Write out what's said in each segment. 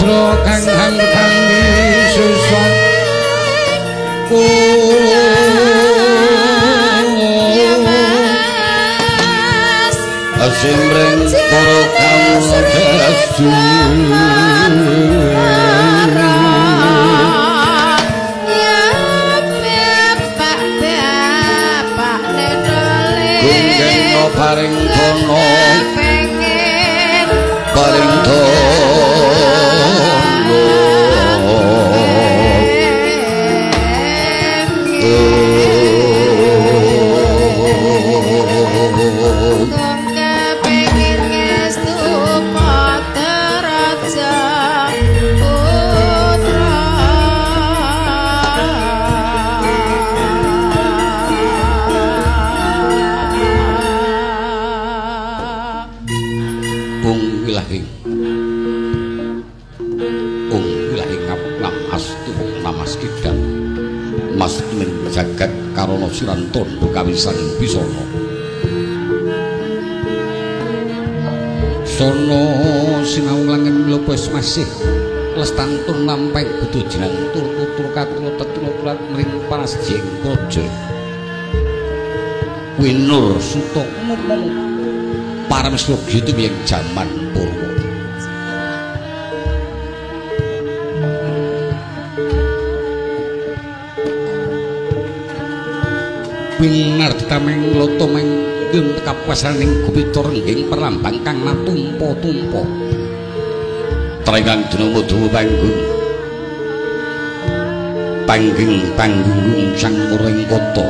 Putra kang hangkang disusun Asimreng para kamu paring kono paring jagat karana Sirantandha kawisan bisana sono sinau langen mlopes masih lestantun lampah budu jeneng tur katulo tetulo mring panas jeng praja winur suta ngomong parameslogi itu yang jaman purwa Winar ditameng loto menggem kapuasaning Gupita rengging perlambang kang natumpa-tumpa Trenggang Dunamadawa panggung sang muring kota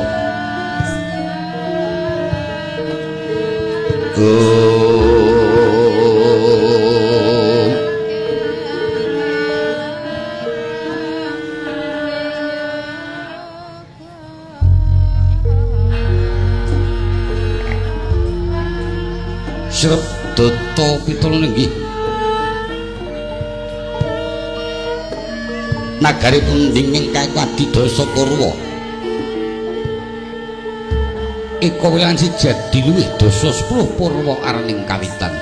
Srep Data Pitala nenggih nagari punding ingkang Adidasa Kurwa ika wilahan siji luwih dasa 10 Purwa araning kawitan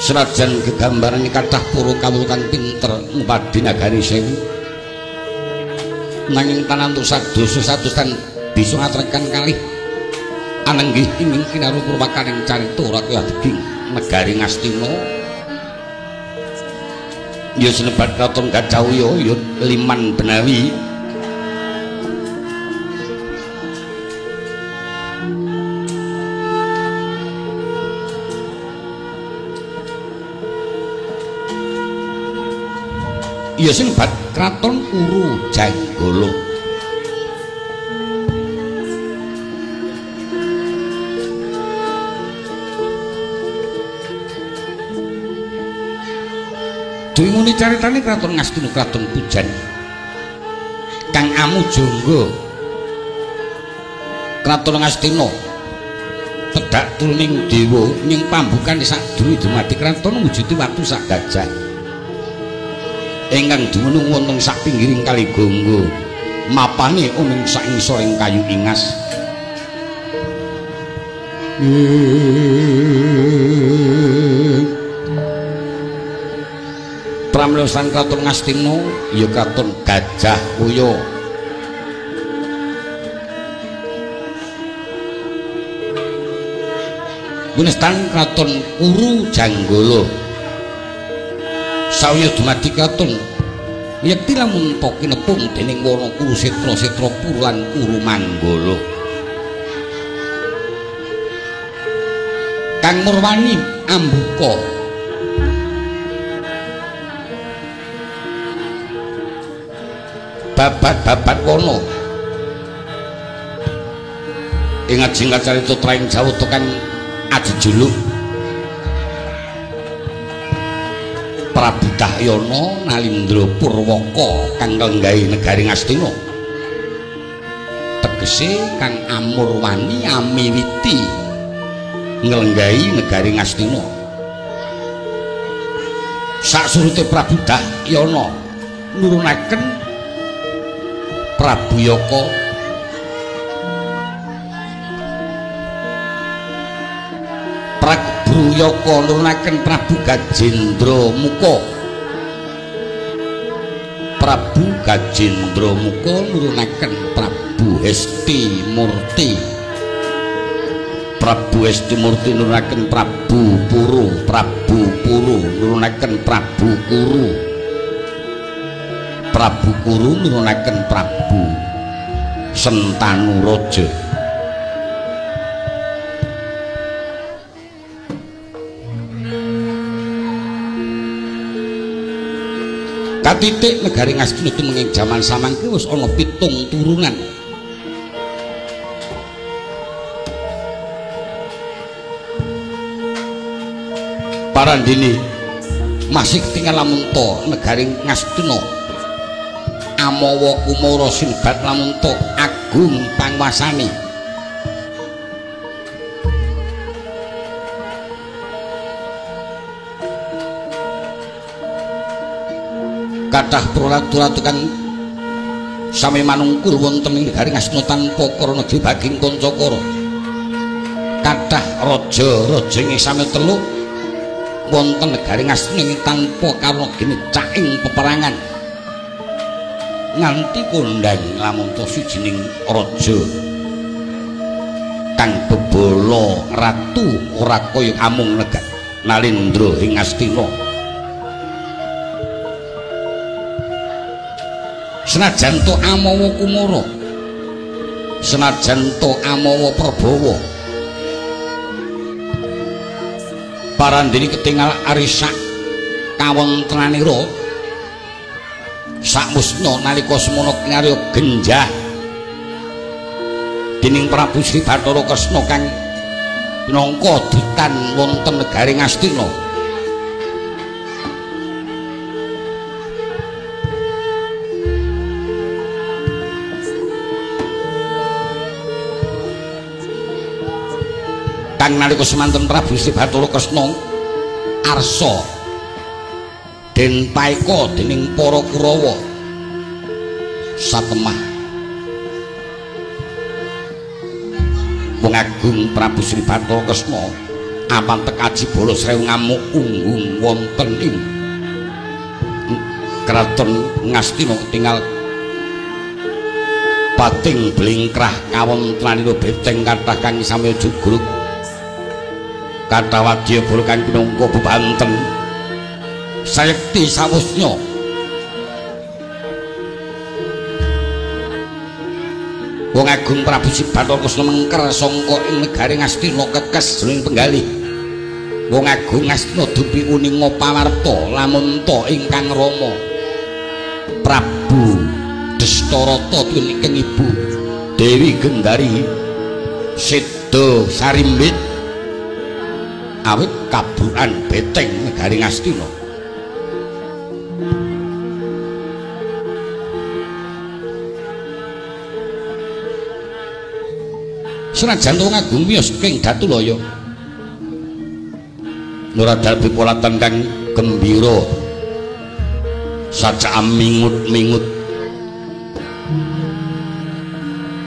senajan gegambaran kathah para kawula kang pinter ngupadi nagari sewu nanging tanantu sadasa sadosan bisa ngatrekan kalih ananggih ingin kinaru purwakaning carita Ratu Adeging negari Ngastina ya senebat Kraton Gajahwuya ya Liman Benawi ya senebat Kraton Uru Janggala Duwi nguni caritane Kraton Ngastina Kraton Pujan Kang Amujangga Kraton Ngastina pedhak turuning dewa ning pambukan sadurunge dumadi kraton wujudi watu sak gajah ingkang dumunung wonten sak pinggiring Kali Gangga mapane ana sak ngisoring kayu ingas Pramilostan Kraton Ngastina ya Kraton Gajahwuya Gunestan Kraton Uru Janggala sawya dumadi kraton yekti lamun ta kinepung dening wana Kurusetra Setrapura lan Kuru Manggala Kang Murwani ambuka babat wana ing ajeng carita traing Jawata kang ajejuluk Prabu Dahyana Nalindra Purwaka kang nglenggahi negari Ngastina tegese Kang Amurwani amiwiti nglenggahi negari Ngastina saksurute Prabu Dahyana nurunaken Prabu Yaka Bruyaka nurunaken Prabu Gajendra Muka. Prabu Gajendra Muka nurunaken Prabu Hesti Murti. Prabu Hesti Murti nurunaken Prabu Puru. Prabu Puru nurunaken Prabu Kuru. Prabu Kuru nurunaken Prabu Sentanuraja. Katitik negari Ngastina tumenging jaman samangke wis ana 7 turunan. Parandene masih tinggal lamunta negari Ngastina. Amawa Kumara sinebat lamunta agung panguwasane. Kathah praratu-ratu kang sami manungkul wonten ing negari Ngastina tanpa krana dibaging Pancakara. Kathah raja-raja ing sami telu wonten negari Ngastina ing tanpa karna ginecaking peperangan. Nganti kondhang lamunta sijining raja kang bebala ratu ora kaya amung negari Nalendra ing Ngastina. Senajan to Amawa Kumara, senajan to Amawa Prabawa, parandene ketingal arisak kawontenanira sakmusna nalika semana kinarya genjah dening Prabu Sri Bathara Kresna kang minangka ditan wonten negari Ngastina. Kang nalika semanten Prabu Sri Bathara Kresna arsa den paeka dening para Kurawa satemah wong agung Prabu Sri Bathara Kresna amantek aji bala srewu ngamuk unggung wonten ing kraton Ngastina ketingal pating blingkrah kawontenanira beteng kathah kang sami jugruk kathah wadya bala kang pinangka bebanten sayekti sawusnya wong agung Prabu Sri Bathara Kresna mengker sangka ing negari Ngastina kekes jroning penggalih wong agung Ngastina dupi uninga pawarta lamunta ingkang rama Prabu Destarata tuwuning ibu Dewi Gendari Seda Sarimbit awit kabrukan beteng negari Ngastina. Senajan wong agung miyos ing Datulaya nuradal pipolatan kang gembira sajak mingut-mingut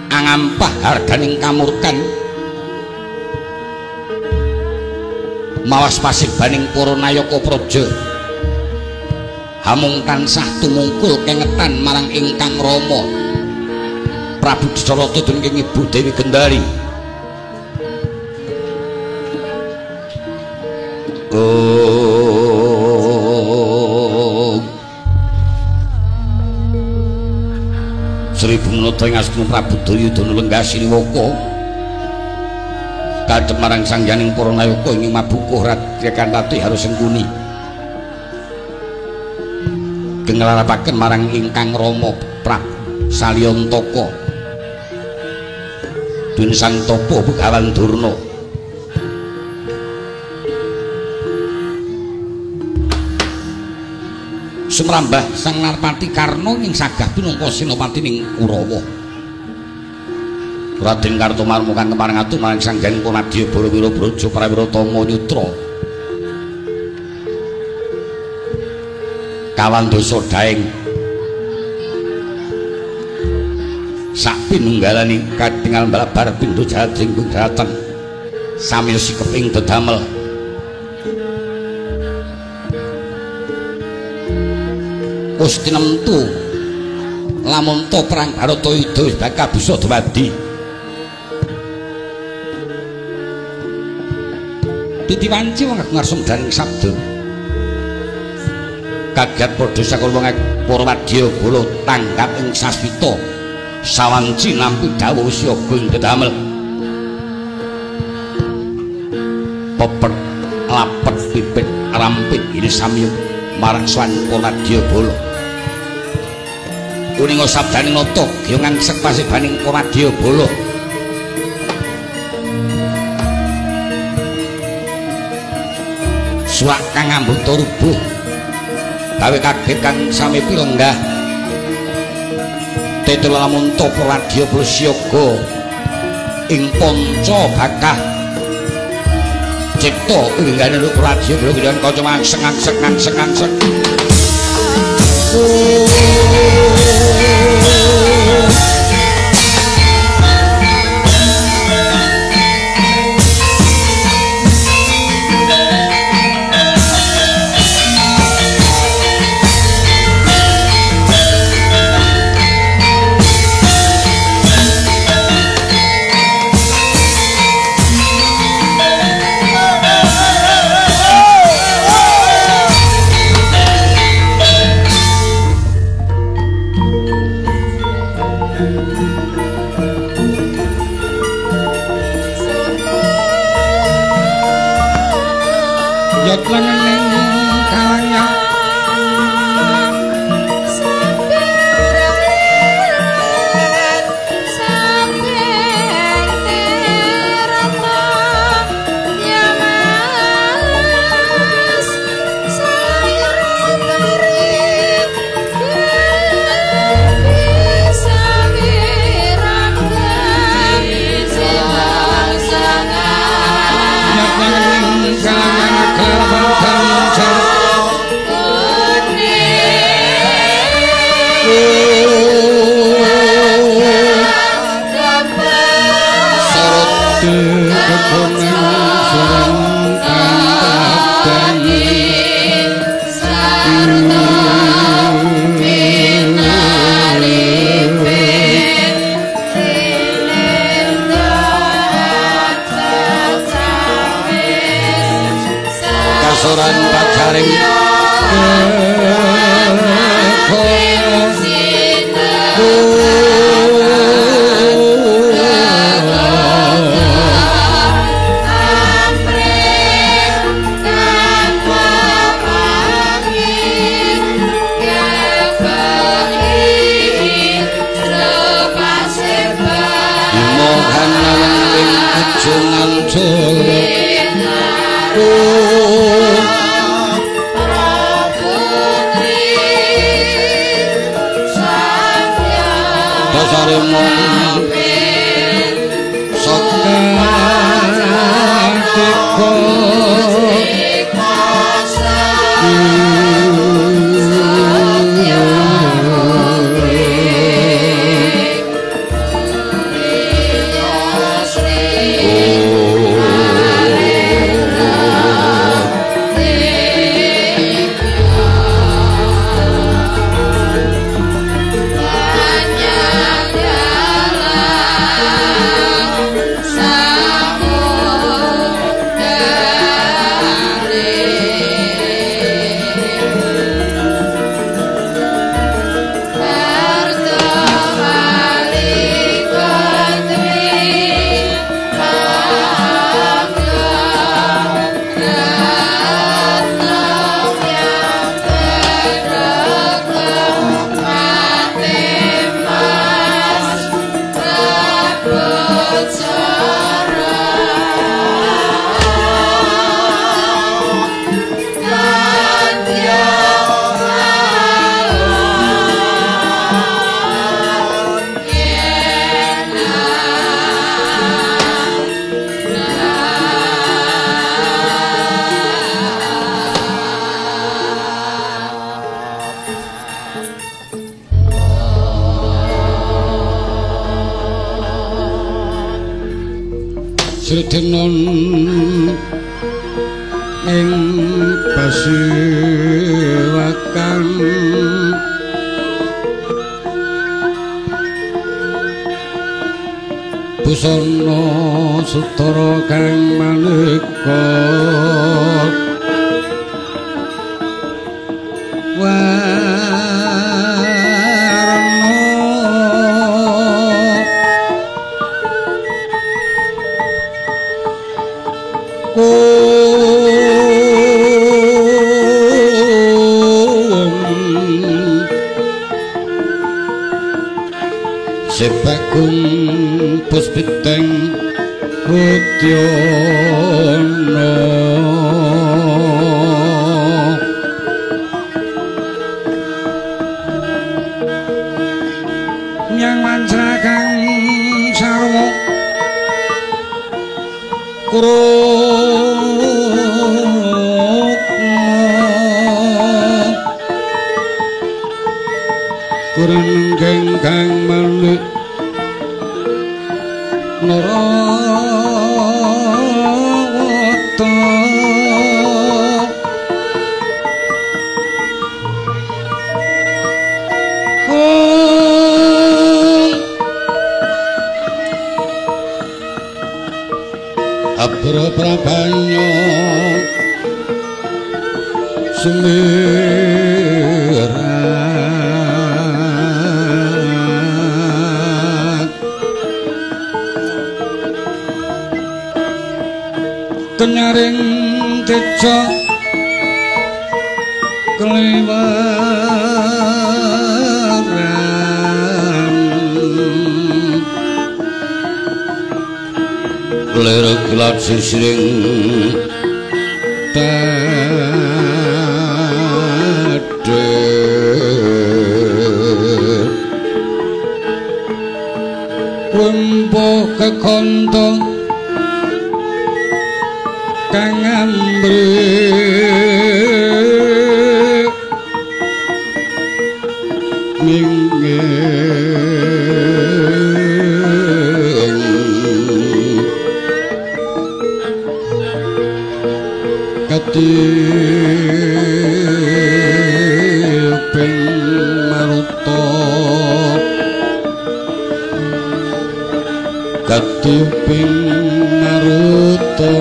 angampah harganing kamurkan mawas pasibbaning para nayaka praja hamung tansah tumungkul kengetan marang ingkang rama Prabu Destarata dening Ibu Dewi Gendari. Sri Bumnata ing Astina Prabu Duryudana Lenggah Siniwaka kadhep marang sangyaning para nayaka ing mabukuh Radya Kantati harus sengkuni kenglarapaken marang ingkang rama Prabu Salyantaka Dun Sang Tapa Begawan Durna. Sumrambah Sang Narpati Karna ing sagah pinangka senopati ning Kurawa. Raden Kartomarma kang kepareng atu marang sangjaning Panadya Barawira Braja Prawira Tama Nyutra. Kawandasa Daeng sak pinunggalaning katingal balabar pindha jadring daratan sami sikep ing dedamel wis tinentu lamun to perang Baratayuda wis bakal bisa dumadi. Titiwanci wong ngarsum daring sabda kagiat padha sakala Purwadya Bala tanggap ing saswita sawanci nampi dawuh siaga ing dedamel pepet lapet pipit rampit ini samyuk marang swan Purwadya Bala uninga sabdaning nata geyongan sekpasibaning Purwadya Bala suwak kang ambuta rubuh gawe kaget kang sami pirenggah tetel lamun to Purwadya Bala siaga ing panca bakah cipta inggane Purwadya Bala kaliyan kanca mangseng kasoran pacaring Sredenon ing Basiwakan busana sutara kang maneka Sebagung puspiteng Udyana nyang mantra kang sarwa kurang kang malik Narawata Abra prabanya kenyaring teca kelewaran lere gelat sisring tade wempo kekonto kang ambrih minging katiping maruta katiping maruta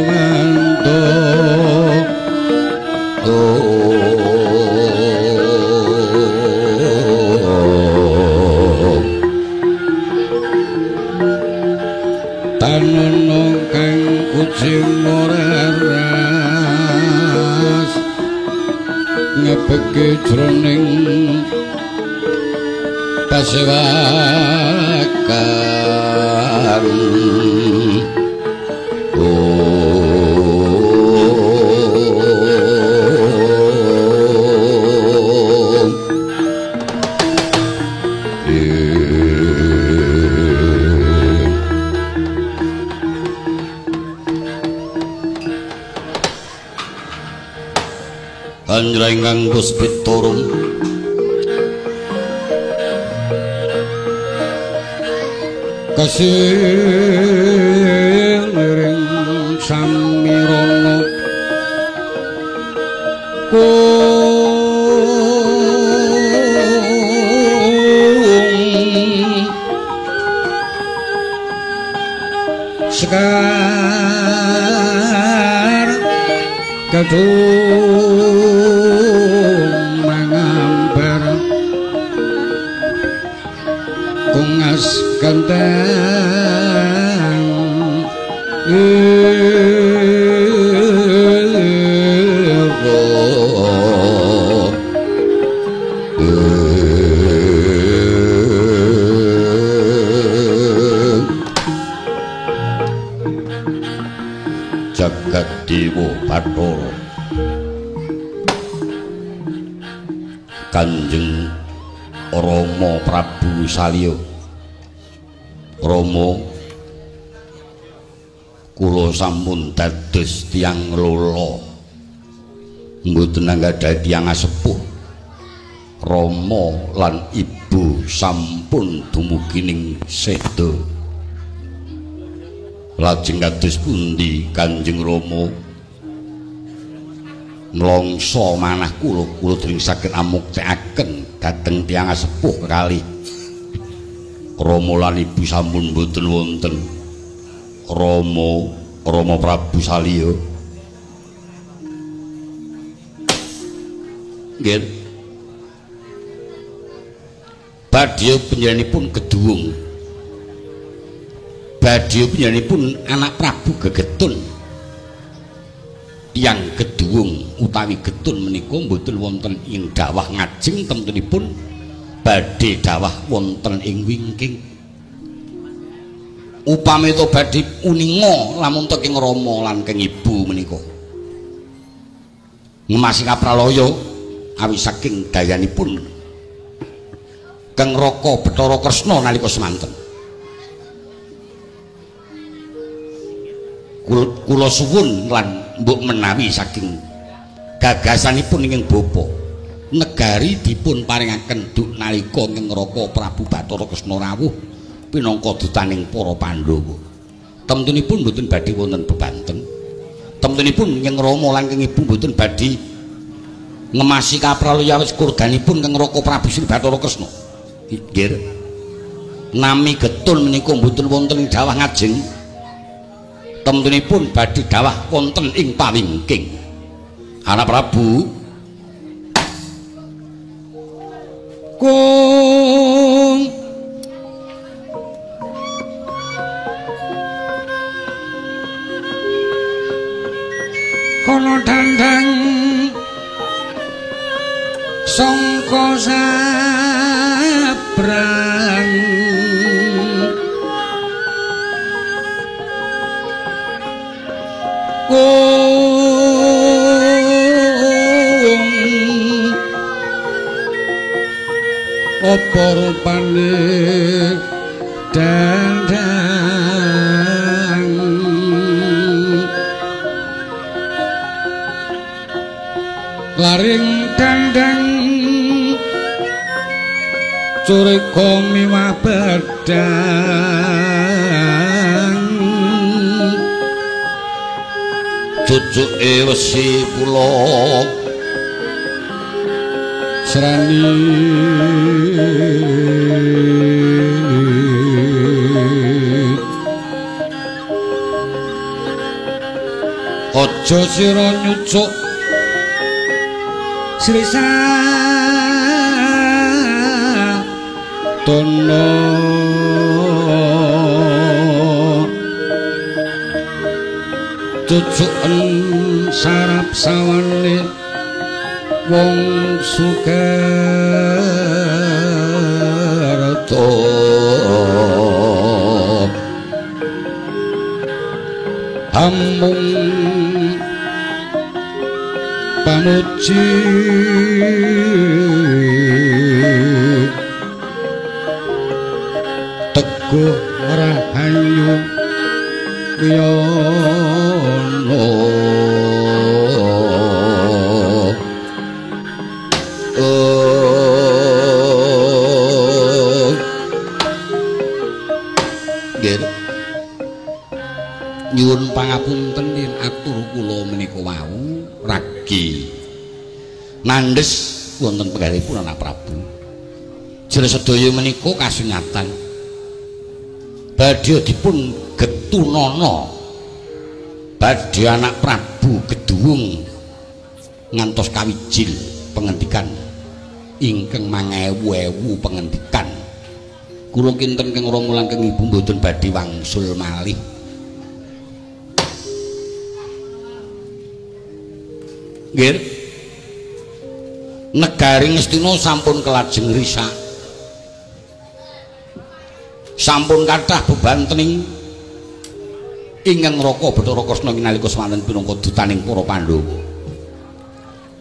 Tanono kang kucing moraras ngepeke jroning pasewakan Kanjra ingkang puspitorum kasiring samirana sekar kadung mangambar kungas kandang jagat dewa Bathara Kanjeng Rama Prabu Salya Rama kula sampun dados tiyang lola mboten anggadhahi tiyang sepuh Rama lan Ibu sampun dumugi ning seda lajeng kados pundi Kanjeng Rama nlongso manah kula dening saged amuktekaken dhateng tiyang sepuh kekalih Rama lan Ibu sampun mboten wonten Rama Prabu Salya. Nggih. Badya panjenenganipun Geduwung. Badya panjenenganipun anak Prabu Gegetun. Tiyang Geduwung utawi Getun menika mboten wonten ing dawah ngajeng temtunipun badhe dawah wonten ing wingking. Upami to badhe uninga lamun teng Rama lan keng ibu menika. Ngemasi kapralaya awi saking dayanipun Kang Raka Bathara Kresna nalika semanten. Kula suwun lan mbok menawi saking gagasanipun ing bapa negari dipun paringaken duk nalika Kang Raka Prabu Bathara Kresna rawuh pinangka dutaning para Pandhawa. Temtunipun mboten badhe wonten bebanten. Temtunipun ing Rama lan Kang Ibu mboten badhe ngemasi kapralaya wis kurganipun Kang Raka Prabu Sri Bathara Kresna. Nggih. Nami Getun menika mboten wonten ing dawah ngajeng. Temtunipun badhe dawah wonten ing pawingking. Anak Prabu Kung kono dandang sangka sabrang apa rupane dandang laring dandang curika miwah bedang cucuke wesi kula srani aja sira nyucuk Srisa tono cucuken sarap sawane wong Sukerto amung pamuji teguh rahayu wiyono nyuwun pangapunten yen atur kula menika wau ragi nandes wonten penggalipun anak Prabu. Jere sedaya menika kasunyatan badhe dipun getunana badhe anak Prabu Geduwung ngantos kawijil pengendikan ingkang mangewu-ewu pengendikan. Kula kinten Kang Rama lan Kang Ibu mboten badhe wangsul malih. Nggih. Negari Ngastina sampun kelajeng risak. Sampun kathah bebantening ingkang Raka Bathara Kresna nalika semanten pinangka dutaning para Pandhawa.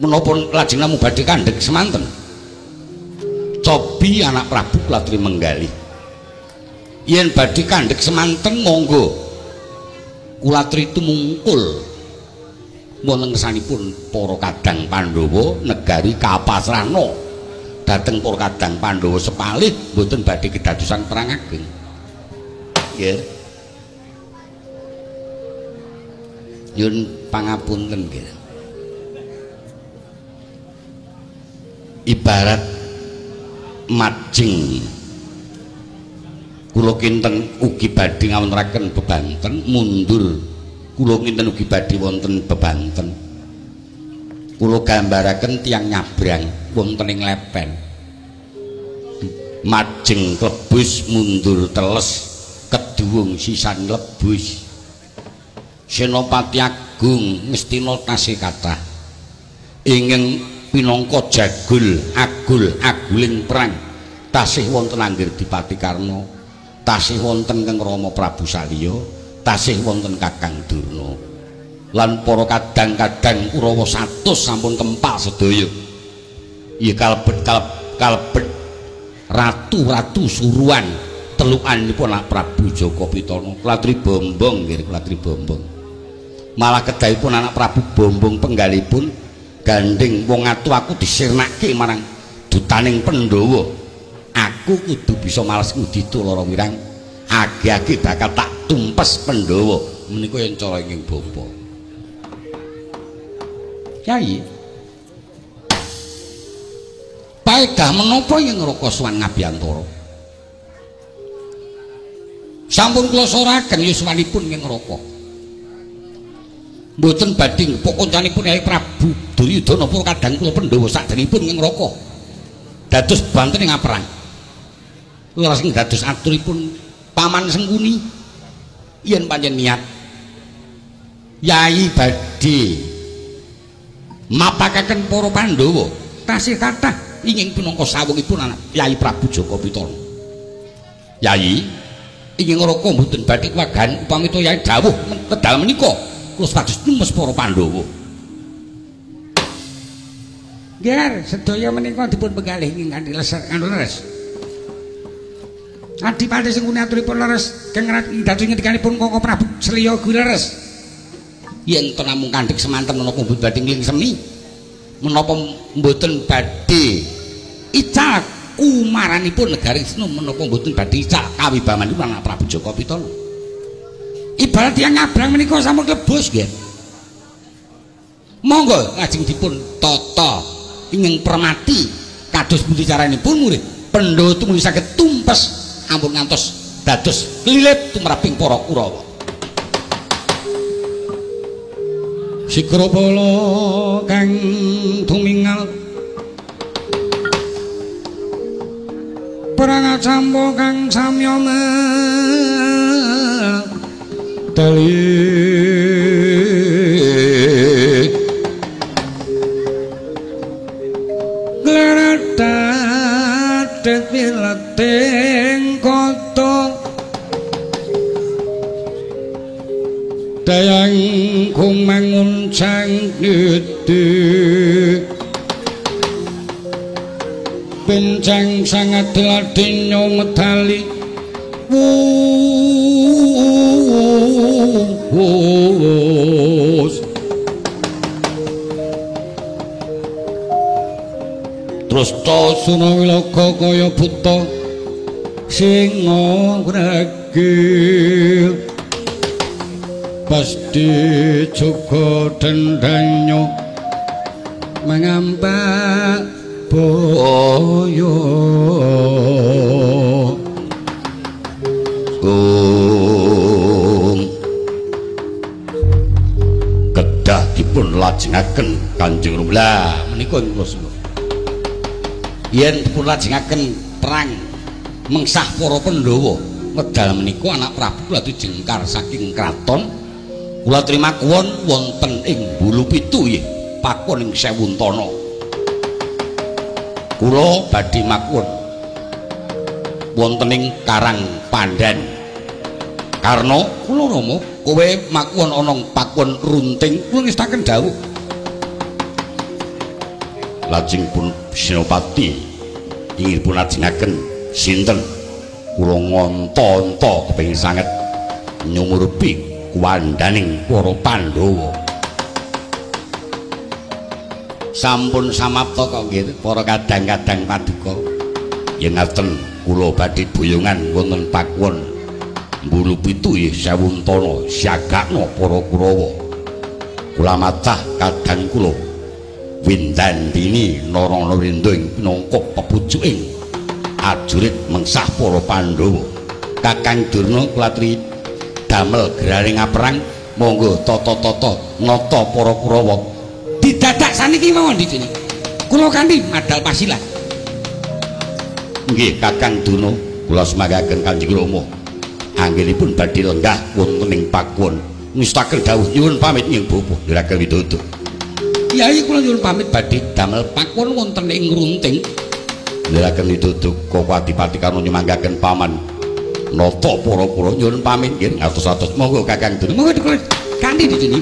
Menapa lajeng namung badhe kandhek semanten? Cobi anak Prabu Kulatri menggalih. Yen badhe kandhek semanten monggo. Kulatri tumungkul wonten kersanipun para kadang Pandhawa negari kapasrahna dhateng para kadang Pandhawa sepalih mboten badhe kedadosan perang ageng. Nggih. Nyuwun pangapunten nggih. Ibarat majeng kula kinten ugi badhe ngawontenaken bebanten mundur kula kinten ugi badhe wonten bebanten kula gambaraken tiyang nyabrang wonten ing lepen majeng klebus mundur teles keduwung sisan lebus Senopati Agung Ngastina tasih kathah ingkang pinangka jagul aguling perang tasih wonten Anggredipati Karna tasih wonten Kang Rama Prabu Salya tasih wonten Kakang Durna lan para kadang-kadang Kurawa 100 sampun kempal sedaya ya kalebet ratu-ratu suruhan telukanipun anak Prabu Jaka Pitana Klatri Bombong nggih Klatri Bombong malah kedahipun anak Prabu Bombong penggalipun gandeng wong atu aku disirnake marang dutaning Pandhawa aku kudu bisa males ngudita lara wirang age-age bakal tak tumpes Pandhawa menika yen cara ing bapa Kyai paedah menapa ing Raka Suwan Ngabiyantara sampun kula soraken yuswanipun ing Raka mboten badhe ngepok kancanipun Kyai Prabu Duryudana pura kadang kula Pandhawa sakderengipun ing Raka dados banten ing perang leres ing dados aturipun Paman Sengkuni yen pancen niat Yai badhe mapakaken para Pandhawa tasih kathah ingin pinangka sawungipun anak Yai Prabu Jaka Pitana Yai ingin Raka mboten badhe kuwagan upami to Yai dawuh kedal menika kula status numes para Pandhawa Ger sedaya menika dipun penggalih ing kanthi leres Adipati Sengkuni aturipun leres kenging dados ngendikanipun Koko Prabu Salya leres yen to namung kandhik semanten menapa mboten badhe nglingsemi menapa mboten badhe ical umaranipun negari Snu menapa mboten badhe ical kawibawanipun anak Prabu Jaka Pitana ibarat tiyang nyabrang menika sampun klebus nggih monggo lajeng dipun tata ingkang permati kados pundi caranipun murid Pandhawa tumuli saged tumpes ampun ngantos dados lilit tumraping para Kurawa Sikrapala kang tumingal perang campa kang samya tali glaradat wilating kota dayang kumangun cangdete bencang sangat ladinyo medali terus to Sunawilaka kaya buta singa gragil pasti juga dendanyo mengampak boyo kedah dipun lajengaken Kanjeng Rama menika kula yen dipun lajengaken perang mengsah para Pandhawa wedal menika anak Prabu latu jengkar saking kraton kula trima kuwon wonten ing Bulupitu nggih pakon ing Sewuntana kula badhe makuwun wonten ing Karang Pandan karna kula Rama kowe makuwun ana pakon runting kula ngestaken dawuh lajeng pun Senopati ingin pun lajengaken sinten kula ngonto-onto kepengin sanget nyumurupi kuwandaning para Pandhawa sampun samapta kok nggih para kadang-kadang paduka yen ngaten kula badhe boyongan wonten pakuwon Bulupitu nggih Sewuntana siagakna para Kurawa kula mathah kadang kula Windandini Narana Wrinda ing pinangka pepucuking ajurit mengsah para Pandhawa Kakang Durna klatri damel gerane ngaperang monggo tata-tata nata para Kurawa didadak saniki mawon dicini kula kanthi madal pasilah nggih Kakang Durna kula semagaken Kanjeng Rama anggenipun badhe lenggah wonten ing pakuwon ngestaken dawuh nyuwun pamit ing Bapa Ndarakel Widodo Kyai kula nyuwun pamit badhe damel pakuwon wonten ing Runting Ndarakel Widodo Koko Adipati karo nyemanggaken paman nata para Kurawa nyuwun pamit nggih atus-atus monggo Kakang Durna monggo dikula kanthi di sini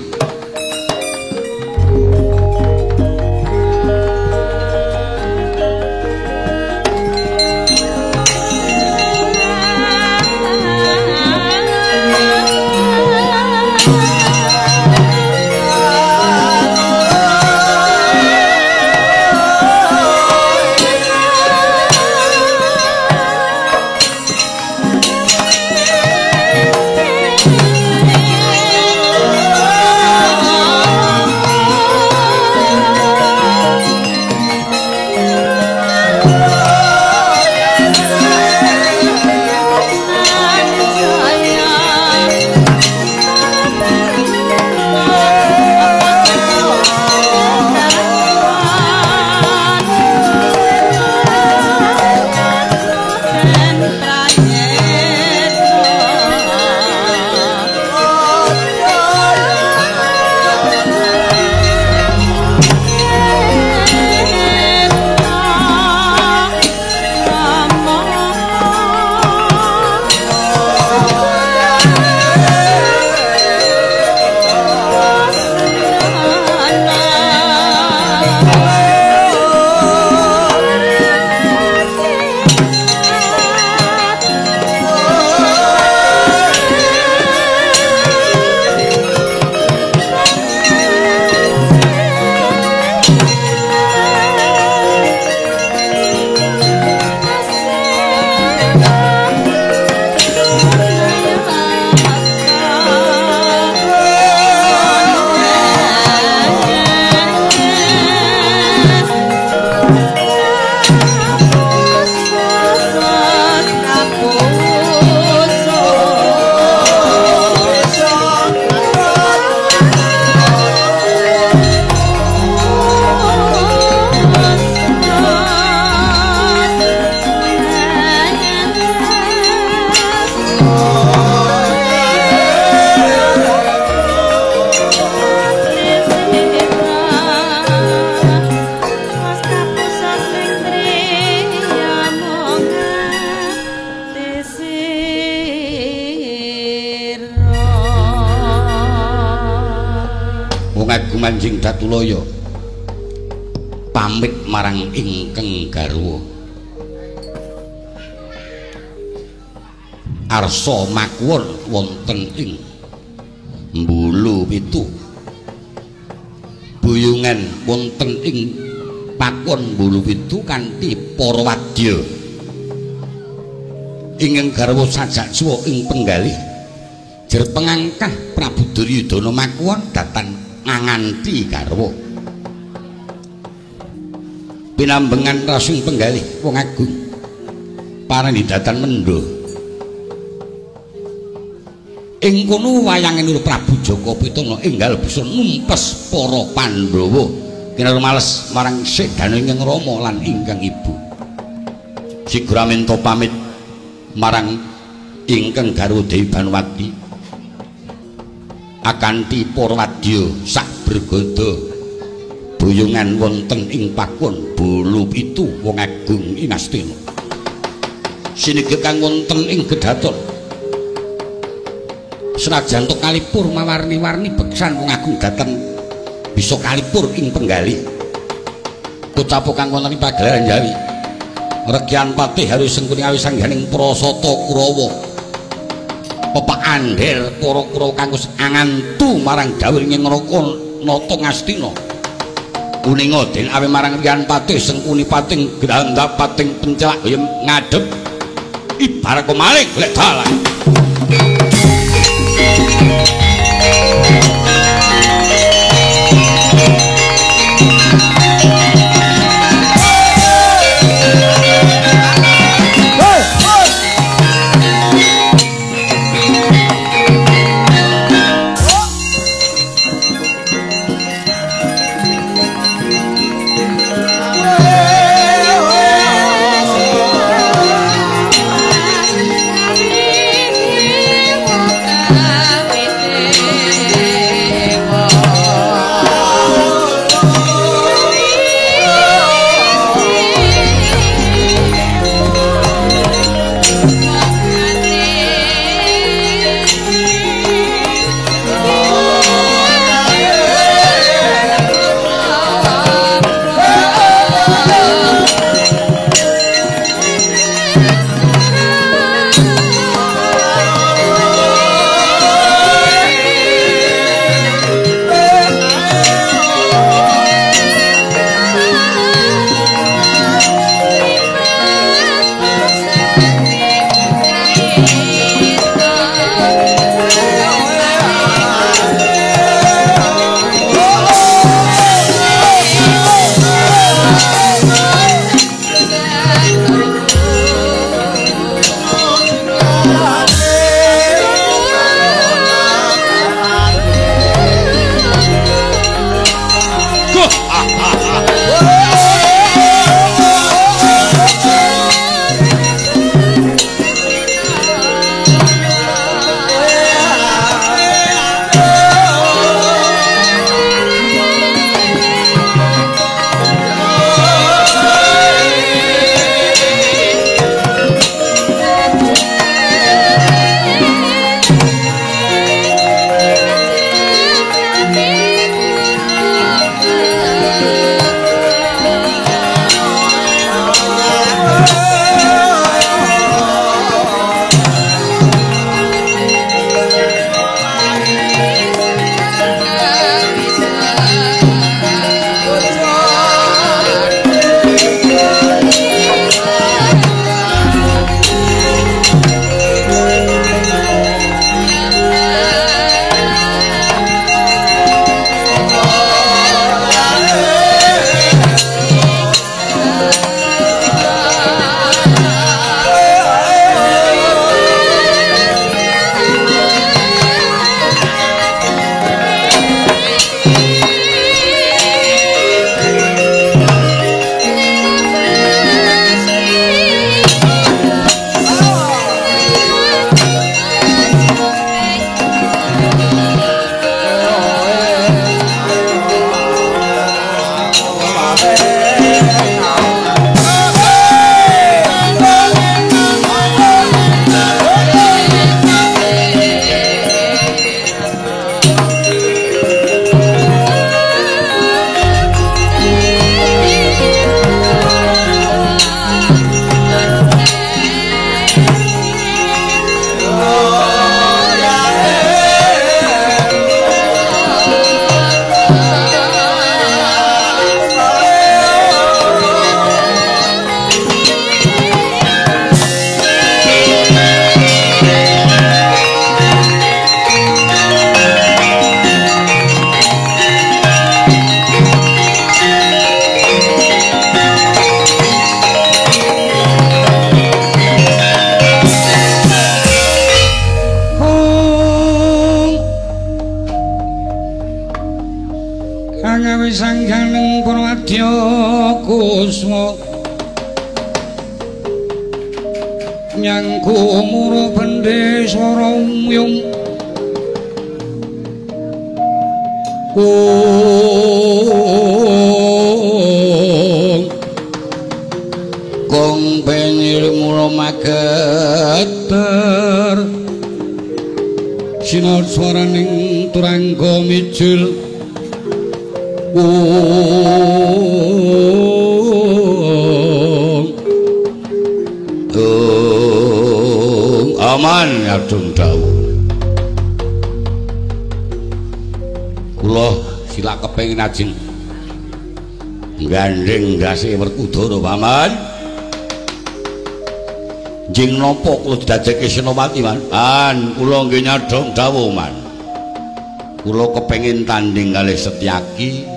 Manjing Datulaya pamit marang ingkang garwa arsa makuwon wonten ing Mbulu Pitu buyungan wonten ing pakuwon Mbulu Pitu kanthi para wadya ingkang garwa sajak suwa ing penggalih jer pengangkah Prabu Duryudana makuwon datan nganti garwa pinambengan rasing penggalih wong agung parani datan mendho ing kono wayange Nur Prabu Jaka Pitana enggal bisa numpes para Pandhawa kinarep males marang sedana ingkang Rama lan ingkang Ibu sigra minta pamit marang ingkang garwa Dewi Banwati akanthi para wadya sak bergada buyungan wonten ing pakuwon Mbulu Pitu wong agung ing Astina sinigih kang wonten ing Gedaton senajan to kalipur mawarni-warni beksan wong agung dhateng bisa kalipur ing penggalih kocap kang wonten ing pagelaran Jawi Regyan Patih harus sengkuni awisangganing prasata Kurawa Bapak Andher para Kurawa kanggo angantu marang dawuh ing neraka nata Ngastina kuninga den awe marang Regyan Patih sengkuni pating grandhap pating pencelak kaya ngadhep ibarat maling golek dalan Prawadya Kusma nyangku mura bendhe swara umyung kong penir mula mageter sinar swaraning turangga mijil aman adung dawuh kula sila kepengin ajeng gandeng gase Werkudara paman jeng napa kula didadekke Senopati man kula nggih nyadong dawuh man kula kepengin tanding kalih Setyaki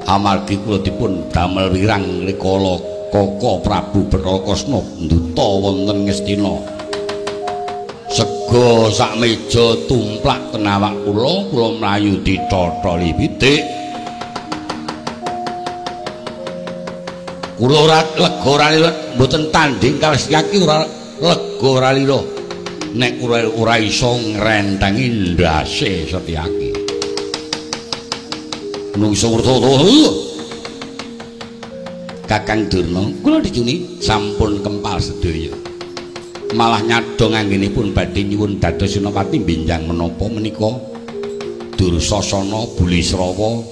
amargi kula dipun damel wirang rikala Kaka Prabu Bathara Kresna nduta wonten Ngastina sega sak meja tumplak ten awak kula mlayu dithotoli pitik kula ora lega ora lira mboten tanding kalih Setyaki ora lega ora lira nek ora iso ngrentengi ndase Setyaki nungso werta Kakang Durna kula dijuni sampun kempal sedaya malah nyadong anggenipun badhe nyuwun dados Senopati benjang menapa menika Dursasana Bulisrawa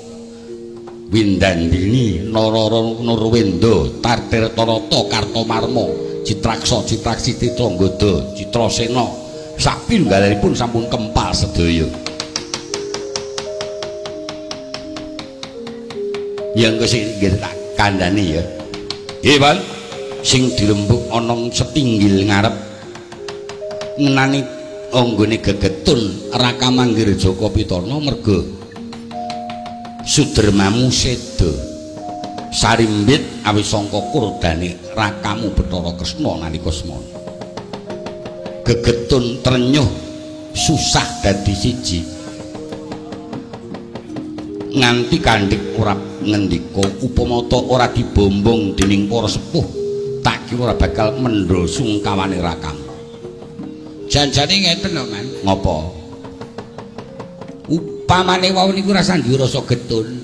Windandini Narwenda Tartirtarata Kartomarma Citraksa Citraksi Citranggada Citrasena sapinggalipun sampun kempal sedaya yang kesing tak kandhani ya nggih Pak sing dirembuk ana setinggil ngarep ngenani anggone gegetun Raka Manggir Jaka Pitana merga Sudermamu seda sarimbit awis sangka kurdane rakamu Bathara Kresna nalika semana gegetun trenyuh susah dadi siji nganti kandhik ora ngendika upamata ora dibombong dening para sepuh tak kira ora bakal mendha sungkawane rakamu janjane ngeten lho Man ngapa upamane wau niku rasa ndi rasa getun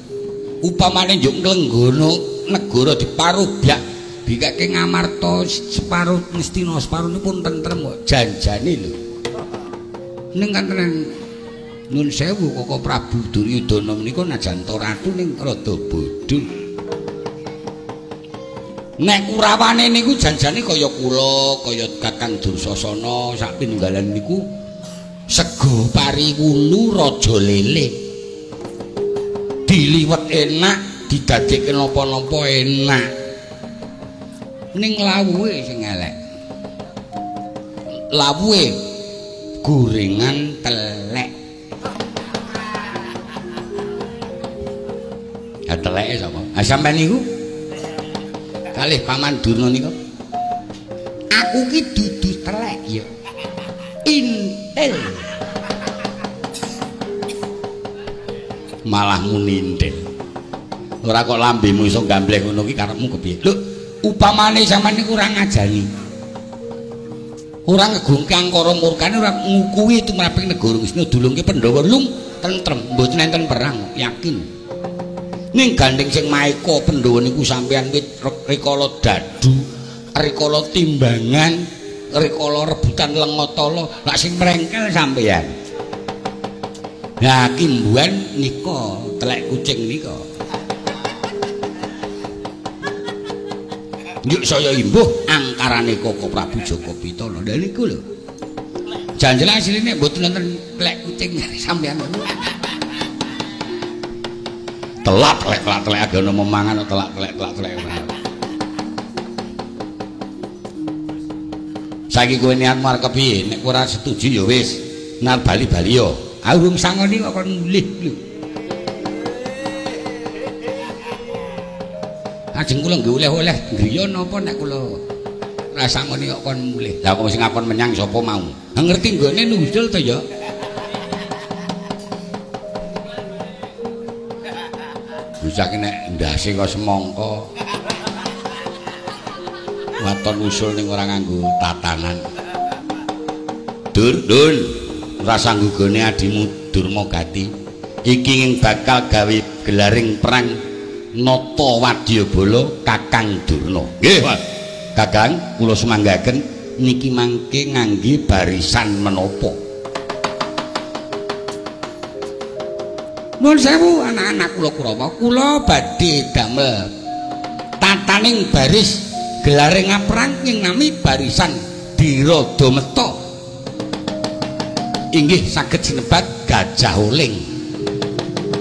upamane njuk nglenggono negara diparubyak bikake ngamarta separuh Ngastina separuhipun tentrem kok janjane lho ning kantenan Nun sewu Kaka Prabu Duryudana menika najan to ratu ning rada bodho. Nek Kurawane niku janjane kaya kula, kaya Kakang Dursasana sak pinunggalan niku sega pari wulu raja lele. Diliwet enak, didadekke napa-napa enak. Ning lawuhe sing elek. Lawuhe gorengan telek. Teleke sapa? Ha sampean niku kalih Paman Durna niku. Aku ki dudu telek ya. Intel. Malah munintil. Ora kok lambemu iso gambleng ngono ki karepmu kepiye? Lho, upamane sampean niku ora ngajani. Ora ngegungke angkara murkane ora ngukuwi tumraping negara Wisnu dulungke Pandhawa lung tentrem, mboten enten perang, yakin. Ning gandeng sing maeka Pandhawa niku sampeyan wit rikala dadu, rikala timbangan, rikala rebutan Lengatala, lak sing mrengkel sampeyan. Lah kimbuhan nika telek kucing nika. Njuk saya imbuh angkarane Kaka Prabu Jaka Pitana. Lha niku lho. Janjel asline mboten wonten telek kucing sampeyan. Telak agak memangan telak. Saiki kowe niatmu arep kepiye? Nek ora setuju ya wis, nar bali-bali ya. Urung sangoni kok kon mulih lho. Ajeng kula nggih oleh-oleh griya napa nek kula ra sangoni kok kon mulih. Lah kok sing ngakon menyang sapa mau? Ngerti nggone nusul to ya. bocah ki nek ndase kok semangka. Waton usul ning ora nganggo tatanan. Dur, Dun. Rasa nggugone adimu Durmagati. Iki ing bakal gawe gelaring perang Nata Wadyabala Kakang Durna. Nggih, Kakang, kula semanggaken niki mangke ngangge barisan menapa? Nuwun sewu anak-anak kula Kurawa, kula badhe damel tataning baris gelaring perang ing nami barisan Diradameta. Inggih saged sinebat Gajah Uling.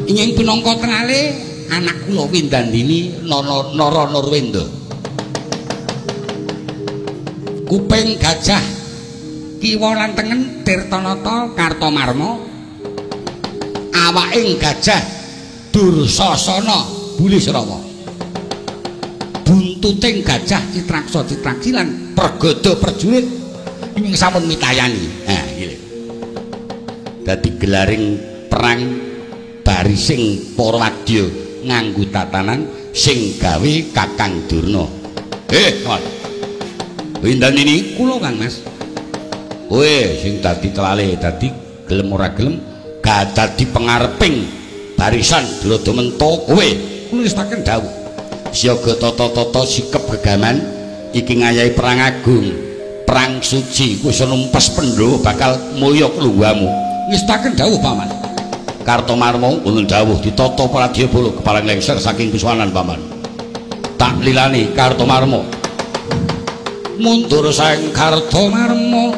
Inging pinangka tenale anak kula Windandini Nara Nurwenda. Kuping gajah kiwa lan tengen Tirtanata Kartamarma. Awaking gajah Dursasana Bulisrawa. Buntuting gajah Citraksa Citraksi lan Pergada Perjurit ing sampun mitayani. Nah, iki. Dadi gelaring perang barising para wadya nganggo tatanan sing gawe Kakang Durna. Windandini kula Kang Mas. Kowe sing dadi telale dadi gelem ora gelem gak dadi pangareping barisan Diradameta kowe nulisaken dawuh. Siaga tata-tata sikep gegaman iki ngayahi perang agung, perang suci wis numpes Pandhawa bakal mulya kluwamu. Ngestaken dawuh Paman. Kartamarma ulun dawuh ditata Wadyabala kepalang lengser saking Puswanan Paman. Tak lilani Kartamarma. Mundur sang Kartamarma.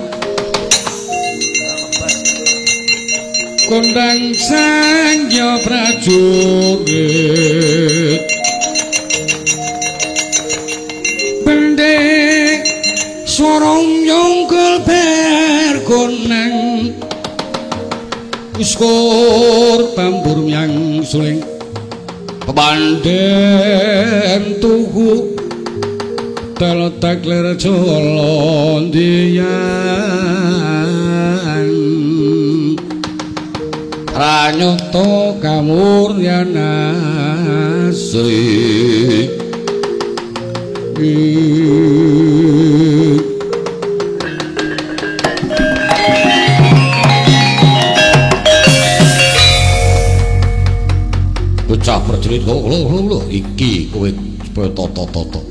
Kondang sangya prajurit. Bendek sorong nyongkel bergonang. Uskur tambur yang suling pebanden tuhu teletak ler colondian ranyoto kamurnyana sri bocah prajurit lho iki kowe tata-tata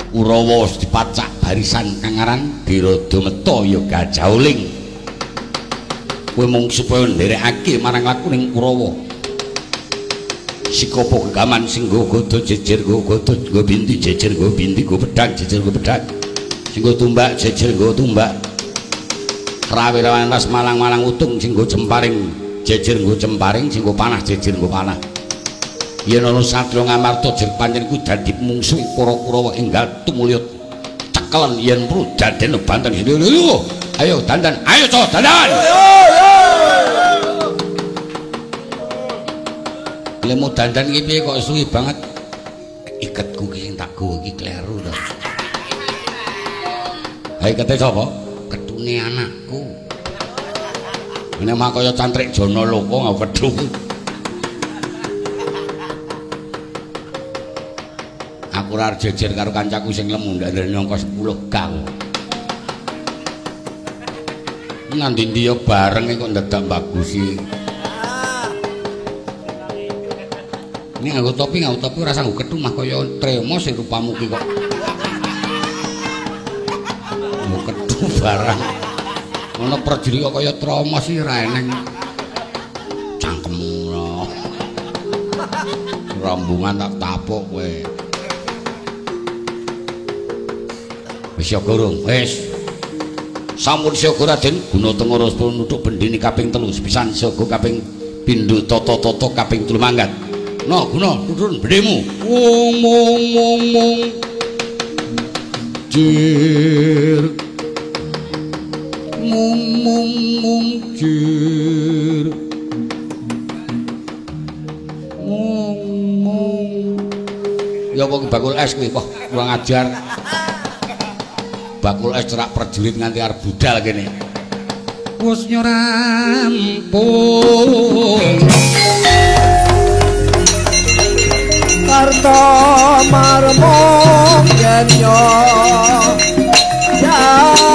Urawa dipacak barisan kang aran Diradameta ya Gajah Uling. Kowe mung supaya nderekake marang lakuning Urawa. Sikapa gegaman sing nggo gada jejer nggo gada nggo binti jejer nggo binti nggo pedhang jejer nggo pedhang. Sing nggo tumbak jejer nggo tumbak. Rawirawan ras malang-malang utung sing nggo jemparing jejer nggo jemparing sing nggo panah jejer nggo panah. Yen ana satya ngamarta jer pancen kuwi dadi mungsuh para Kurawa enggal tumulya cekelen yen perlu daden banten. Ayo dandan, ayo cok dandan. Lemu dandan iki piye kok suwi banget. Iketku ki sing tak gowo iki kleru to. Ha ikete sapa? Ketune anakku. Nek mah kaya cantrik Jana Loka nggo kedhu. Aku ora jejer karo kancaku sing lemu ndak ndene angka 10 gang. Nandi ya bareng kok ndadak bagusi. Ini nganggo topi ora sanggo kethu mah kaya tremo sing rupamu ki kok. Mau kethu barang. Ana prajurit kok kaya tromos iki ra eneng. Cangkemmu ora. Rambungan tak tapuk kowe. Wis ya Guru, wis. Sampun siaga Raden, guna tengara nuthuk bendini kaping 3, sepisan siaga kaping pindho tata-tata kaping 3 mangkat. Nah, guna turun bendemu. Mung. Jir. Mung jir. Mung. Ya apa bakul es kuwi, wah kurang ajar. Bakul es cerak prajurit nganti arep budal kene. Wis nyorampung. marmong yen yo ya